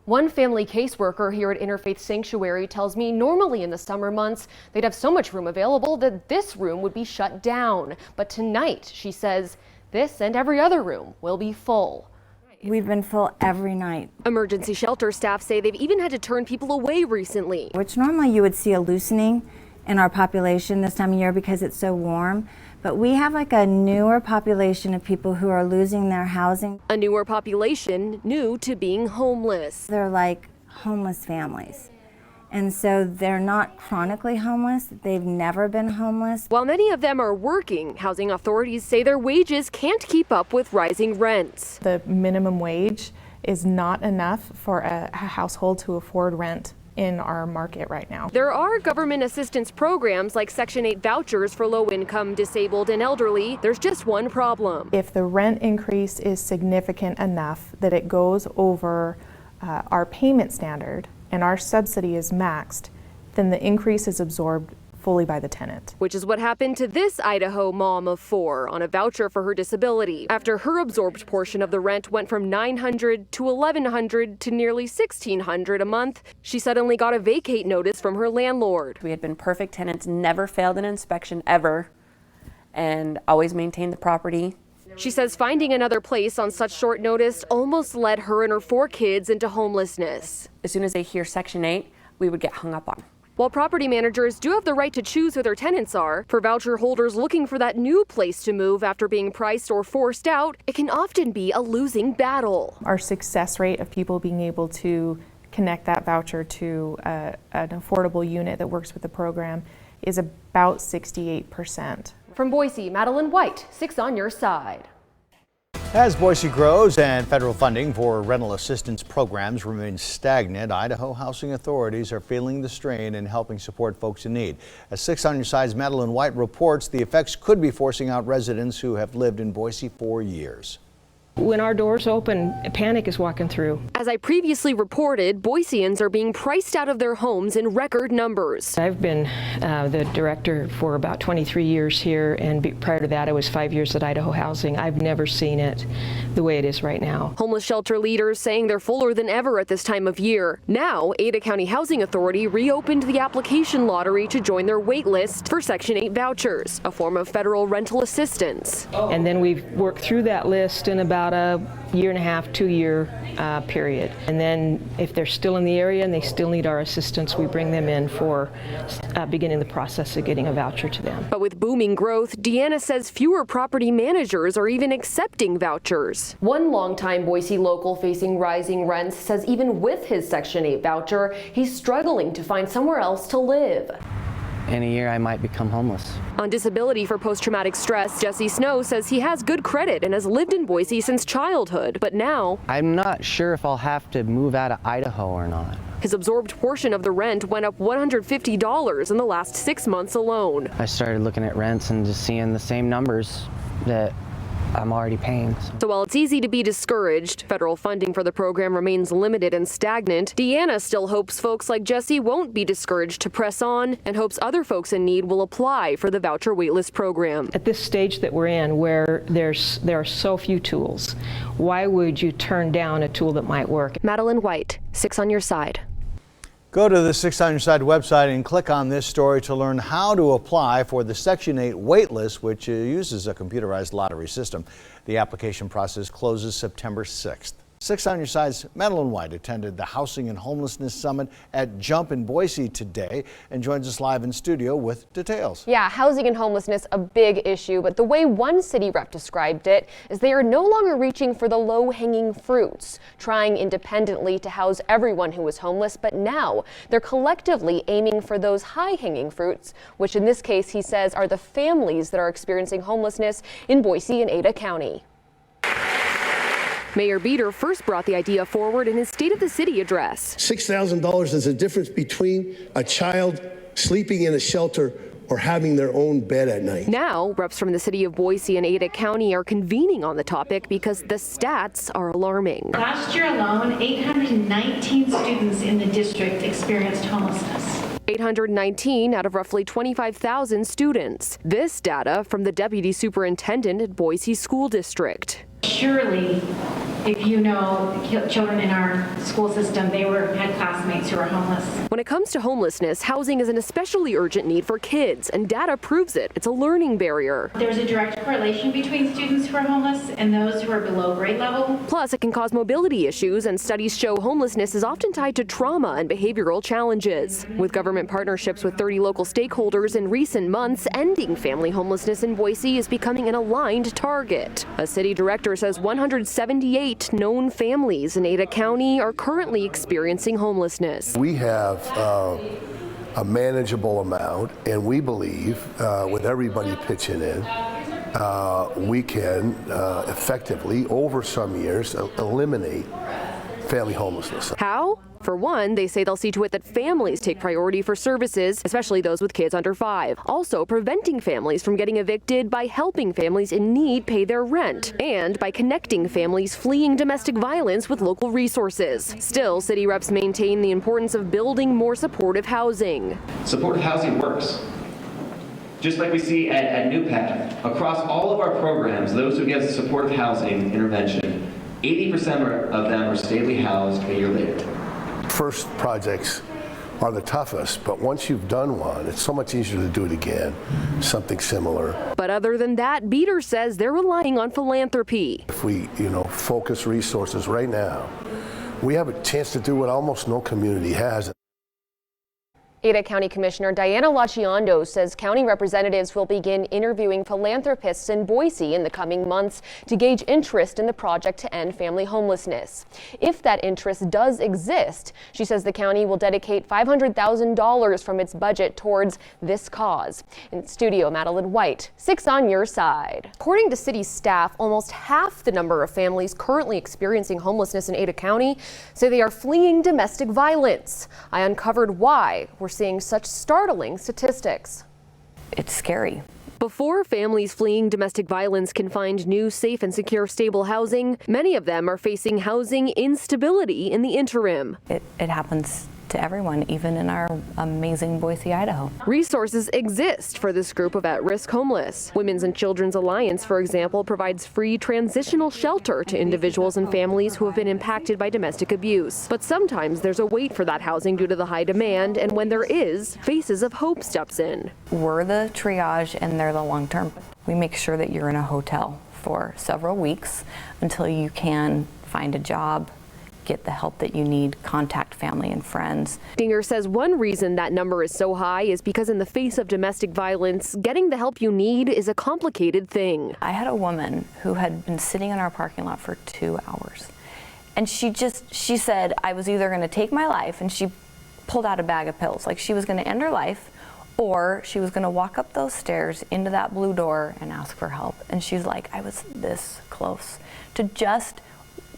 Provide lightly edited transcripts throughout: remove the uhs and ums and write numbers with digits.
One family caseworker here at Interfaith Sanctuary tells me normally in the summer months they'd have so much room available that this room would be shut down. But tonight, she says, this and every other room will be full. We've been full every night. Emergency shelter staff say they've even had to turn people away recently. Which normally you would see a loosening in our population this time of year because it's so warm. But we have like a newer population of people who are losing their housing. A newer population new to being homeless. They're like homeless families. And so they're not chronically homeless. They've never been homeless. While many of them are working, housing authorities say their wages can't keep up with rising rents. The minimum wage is not enough for a household to afford rent in our market right now. There are government assistance programs like Section 8 vouchers for low-income, disabled, and elderly. There's just one problem. If the rent increase is significant enough that it goes over our payment standard and our subsidy is maxed, then the increase is absorbed fully by the tenant. Which is what happened to this Idaho mom of 4 on a voucher for her disability. After her absorbed portion of the rent went from $900 to $1,100 to nearly $1,600 a month, she suddenly got a vacate notice from her landlord. We had been perfect tenants, never failed an inspection ever, and always maintained the property. She says finding another place on such short notice almost led her and her 4 kids into homelessness. As soon as they hear Section 8, we would get hung up on. While property managers do have the right to choose who their tenants are, for voucher holders looking for that new place to move after being priced or forced out, it can often be a losing battle. Our success rate of people being able to connect that voucher to an affordable unit that works with the program is about 68%. From Boise, Madeline White, 6 on your side. As Boise grows and federal funding for rental assistance programs remains stagnant, Idaho housing authorities are feeling the strain in helping support folks in need. As 6 on your side's Madeline White reports, the effects could be forcing out residents who have lived in Boise for years. When our doors open, panic is walking through. As I previously reported, Boiseans are being priced out of their homes in record numbers. I've been the director for about 23 years here, and prior to that I was 5 years at Idaho Housing. I've never seen it the way it is right now. Homeless shelter leaders saying they're fuller than ever at this time of year. Now, Ada County Housing Authority reopened the application lottery to join their wait list for Section 8 vouchers, a form of federal rental assistance. And then we've worked through that list in about a year and a half, 2-year period. And then if they're still in the area and they still need our assistance, we bring them in for beginning the process of getting a voucher to them. But with booming growth, Deanna says fewer property managers are even accepting vouchers. One longtime Boise local facing rising rents says even with his Section 8 voucher, he's struggling to find somewhere else to live. In a year, I might become homeless. On disability for post-traumatic stress, Jesse Snow says he has good credit and has lived in Boise since childhood, but now I'm not sure if I'll have to move out of Idaho or not. his absorbed portion of the rent went up $150 in the last 6 months alone. I started looking at rents and just seeing the same numbers that I'm already paying. So while it's easy to be discouraged, federal funding for the program remains limited and stagnant, Deanna still hopes folks like Jesse won't be discouraged to press on and hopes other folks in need will apply for the voucher waitlist program. At this stage that we're in, where there are so few tools, why would you turn down a tool that might work? Madeline White, 6 on Your Side. Go to the 6 on Your Side website and click on this story to learn how to apply for the Section 8 waitlist, which uses a computerized lottery system. The application process closes September 6th. 6 on Your Side's Madeline White attended the Housing and Homelessness Summit at Jump in Boise today and joins us live in studio with details. Yeah, housing and homelessness, a big issue, but the way one city rep described it is they are no longer reaching for the low-hanging fruits, trying independently to house everyone who is homeless, but now they're collectively aiming for those high-hanging fruits, which in this case, he says, are the families that are experiencing homelessness in Boise and Ada County. Mayor Beater first brought the idea forward in his State of the City address. $6,000 is the difference between a child sleeping in a shelter or having their own bed at night. Now, reps from the city of Boise and Ada County are convening on the topic because the stats are alarming. Last year alone, 819 students in the district experienced homelessness. 819 out of roughly 25,000 students. This data from the deputy superintendent at Boise School District. Surely If you know children in our school system, they had classmates who were homeless. When it comes to homelessness, housing is an especially urgent need for kids, and data proves it. It's a learning barrier. There's a direct correlation between students who are homeless and those who are below grade level. Plus, it can cause mobility issues, and studies show homelessness is often tied to trauma and behavioral challenges. With government partnerships with 30 local stakeholders in recent months, ending family homelessness in Boise is becoming an aligned target. A city director says 178 known families in Ada County are currently experiencing homelessness. We have a manageable amount, and we believe with everybody pitching in, we can effectively, over some years, eliminate family homelessness. How? For one, they say they'll see to it that families take priority for services, especially those with kids under 5. Also, preventing families from getting evicted by helping families in need pay their rent, and by connecting families fleeing domestic violence with local resources. Still, city reps maintain the importance of building more supportive housing. Supportive housing works. Just like we see at NewPAC, across all of our programs, those who get supportive housing intervention, 80% of them are stably housed a year later. First projects are the toughest, but once you've done one, it's so much easier to do it again, something similar. But other than that, Beater says they're relying on philanthropy. If we, focus resources right now, we have a chance to do what almost no community has. Ada County Commissioner Diana Lachiondo says county representatives will begin interviewing philanthropists in Boise in the coming months to gauge interest in the project to end family homelessness. If that interest does exist, she says the county will dedicate $500,000 from its budget towards this cause. In studio, Madeline White, 6 on your side. According to city staff, almost half the number of families currently experiencing homelessness in Ada County say they are fleeing domestic violence. I uncovered why we're seeing such startling statistics. It's scary. Before families fleeing domestic violence can find new, safe and secure, stable housing, many of them are facing housing instability in the interim. It happens to everyone, even in our amazing Boise, Idaho. Resources exist for this group of at-risk homeless. Women's and Children's Alliance, for example, provides free transitional shelter to individuals and families who have been impacted by domestic abuse. But sometimes there's a wait for that housing due to the high demand, and when there is, Faces of Hope steps in. We're the triage and they're the long-term. We make sure that you're in a hotel for several weeks until you can find a job, get the help that you need, contact family and friends. Dinger says one reason that number is so high is because in the face of domestic violence, getting the help you need is a complicated thing. I had a woman who had been sitting in our parking lot for 2 hours. And she said, I was either gonna take my life, and she pulled out a bag of pills. Like she was gonna end her life, or she was gonna walk up those stairs into that blue door and ask for help. And she's like, I was this close. To just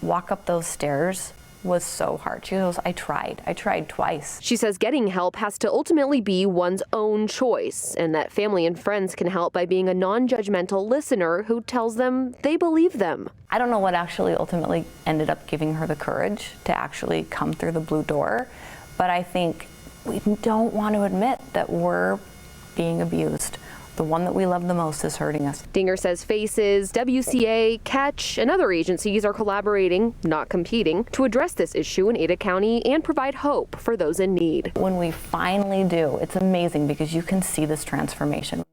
walk up those stairs was so hard. She goes, I tried twice. She says getting help has to ultimately be one's own choice, and that family and friends can help by being a non-judgmental listener who tells them they believe them. I don't know what actually ultimately ended up giving her the courage to actually come through the blue door, but I think we don't want to admit that we're being abused. The one that we love the most is hurting us. Dinger says Faces, WCA, Catch, and other agencies are collaborating, not competing, to address this issue in Ada County and provide hope for those in need. When we finally do, it's amazing because you can see this transformation.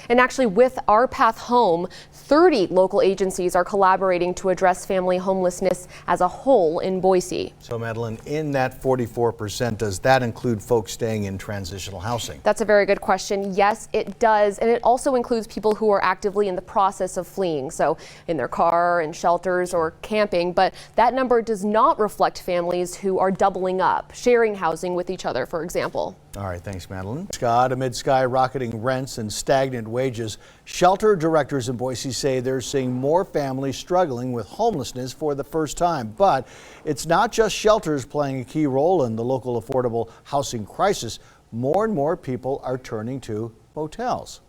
And actually, with Our Path Home, 30 local agencies are collaborating to address family homelessness as a whole in Boise. So, Madeline, in that 44%, does that include folks staying in transitional housing? That's a very good question. Yes, it does. And it also includes people who are actively in the process of fleeing, so in their car, in shelters, or camping. But that number does not reflect families who are doubling up, sharing housing with each other, for example. All right, thanks, Madeline. Scott, amid skyrocketing rents and stagnant wages, shelter directors in Boise say they're seeing more families struggling with homelessness for the first time. But it's not just shelters playing a key role in the local affordable housing crisis. More and more people are turning to motels.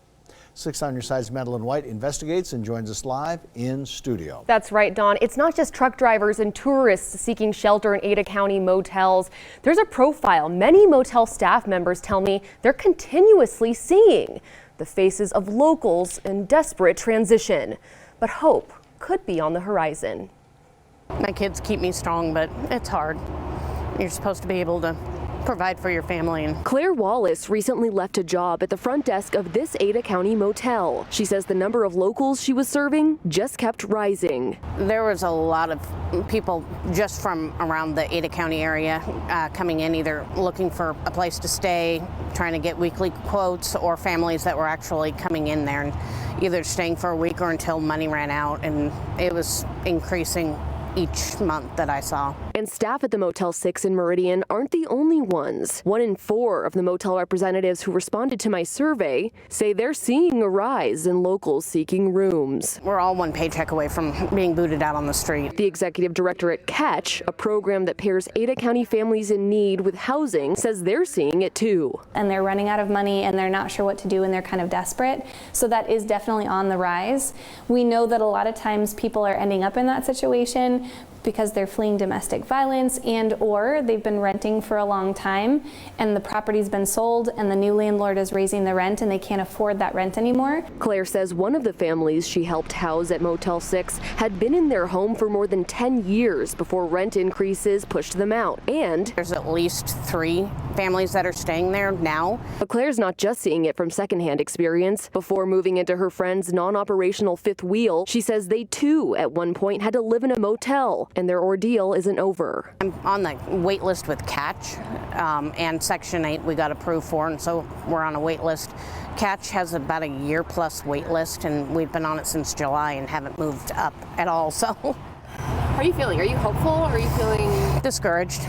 6 on Your Side's Madeline White investigates and joins us live in studio. That's right, Dawn. It's not just truck drivers and tourists seeking shelter in Ada County motels. There's a profile many motel staff members tell me they're continuously seeing: the faces of locals in desperate transition. but hope could be on the horizon. My kids keep me strong, but it's hard. You're supposed to be able to provide for your family. And Claire Wallace recently left a job at the front desk of this Ada County motel. She says the number of locals she was serving just kept rising. there was a lot of people just from around the Ada County area coming in, either looking for a place to stay, trying to get weekly quotes, or families that were actually coming in there and either staying for a week or until money ran out, and it was increasing each month that I saw. And staff at the Motel 6 in Meridian aren't the only ones. 1 in 4 of the motel representatives who responded to my survey say they're seeing a rise in locals seeking rooms. We're all one paycheck away from being booted out on the street. The executive director at Catch, a program that pairs Ada County families in need with housing, says they're seeing it too. And they're running out of money and they're not sure what to do and they're kind of desperate. So that is definitely on the rise. We know that a lot of times people are ending up in that situation because they're fleeing domestic violence and or they've been renting for a long time and the property's been sold and the new landlord is raising the rent and they can't afford that rent anymore. Claire says one of the families she helped house at Motel 6 had been in their home for more than 10 years before rent increases pushed them out. And there's at least 3 families that are staying there now. But Claire's not just seeing it from secondhand experience. Before moving into her friend's non-operational fifth wheel, she says they too at one point had to live in a motel, and their ordeal isn't over. I'm on the wait list with Catch, and Section 8 we got approved for, and so we're on a wait list. Catch has about a year-plus wait list, and we've been on it since July and haven't moved up at all. So, how are you feeling? Are you hopeful, or are you feeling discouraged?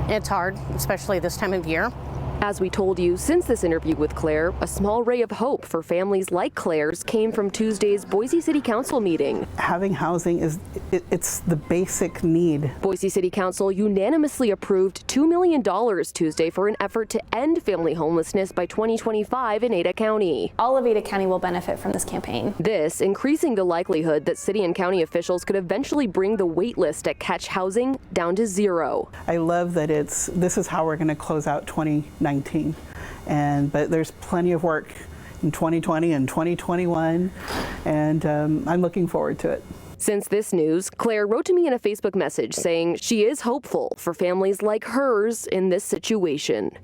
It's hard, especially this time of year. As we told you, since this interview with Claire, a small ray of hope for families like Claire's came from Tuesday's Boise City Council meeting. Having housing it's the basic need. Boise City Council unanimously approved $2 million Tuesday for an effort to end family homelessness by 2025 in Ada County. All of Ada County will benefit from this campaign. This increasing the likelihood that city and county officials could eventually bring the wait list at Catch Housing down to 0. I love that this is how we're going to close out 2019. But there's plenty of work in 2020 and 2021, and I'm looking forward to it. Since this news, Claire wrote to me in a Facebook message saying she is hopeful for families like hers in this situation.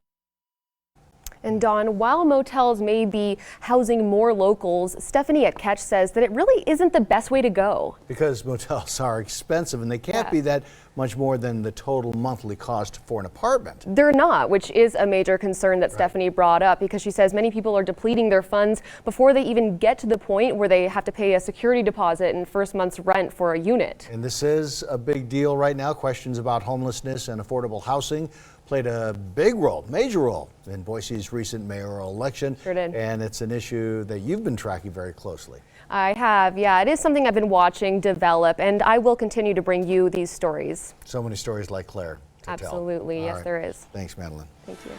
And Dawn, while motels may be housing more locals, Stephanie at Catch says that it really isn't the best way to go. Because motels are expensive and they can't be that much more than the total monthly cost for an apartment. They're not, which is a major concern that Stephanie brought up, because she says many people are depleting their funds before they even get to the point where they have to pay a security deposit and first month's rent for a unit. And this is a big deal right now. Questions about homelessness and affordable housing played a big role, major role, in Boise's recent mayoral election. Sure did. And it's an issue that you've been tracking very closely. I have, yeah. It is something I've been watching develop, and I will continue to bring you these stories. So many stories like Claire to tell. Absolutely, yes, there is. Thanks, Madeline. Thank you.